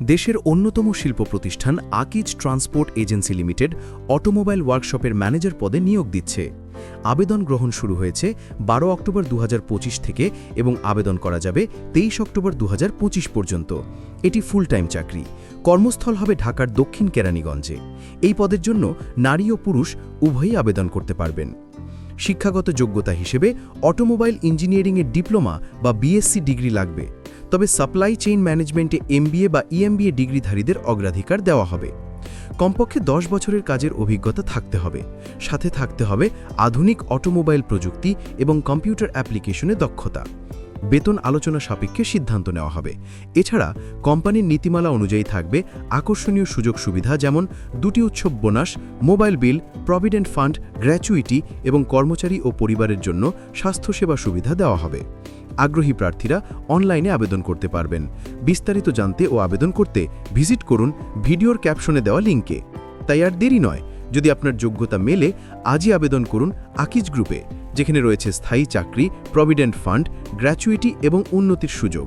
দেশের অন্যতম শিল্প প্রতিষ্ঠান Akij transport agency limited automobile ওয়ার্কশপের ম্যানেজার পদে নিয়োগ দিচ্ছে। আবেদন গ্রহণ শুরু হয়েছে 12 অক্টোবর 2025 থেকে এবং আবেদন করা যাবে 23 অক্টোবর 2025 পর্যন্ত। এটি ফুল টাইম চাকরি। কর্মস্থল হবে ঢাকার দক্ষিণ কেরানীগঞ্জে। এই পদের জন্য নারী ও পুরুষ উভয়ই আবেদন করতে পারবেন। শিক্ষাগত যোগ্যতা হিসেবে অটোমোবাইল ইঞ্জিনিয়ারিংয়ের ডিপ্লোমা বা বিএসসি ডিগ্রি লাগবে, তবে সাপ্লাই চেইন ম্যানেজমেন্টে এমবিএ বা ইএমবিএ ডিগ্রিধারীদের অগ্রাধিকার দেওয়া হবে। কমপক্ষে 10 বছরের কাজের অভিজ্ঞতা থাকতে হবে, সাথে থাকতে হবে আধুনিক অটোমোবাইল প্রযুক্তি এবং কম্পিউটার অ্যাপ্লিকেশনে দক্ষতা। বেতন আলোচনা সাপেক্ষে সিদ্ধান্ত নেওয়া হবে। এছাড়া কোম্পানির নীতিমালা অনুযায়ী থাকবে আকর্ষণীয় সুযোগ সুবিধা, যেমন 2টি উৎসব bonus, mobile bill, provident fund, gratuity এবং কর্মচারী ও পরিবারের জন্য স্বাস্থ্যসেবা সুবিধা দেওয়া হবে। আগ্রহী প্রার্থীরা অনলাইনে আবেদন করতে পারবেন। বিস্তারিত জানতে ও আবেদন করতে ভিজিট করুন ভিডিওর ক্যাপশনে দেওয়া লিঙ্কে। তাই আর দেরি নয়, যদি আপনার যোগ্যতা মেলে আজই আবেদন করুন আকিজ গ্রুপে, যেখানে রয়েছে স্থায়ী চাকরি, প্রভিডেন্ট ফান্ড, গ্র্যাচুইটি এবং উন্নতির সুযোগ।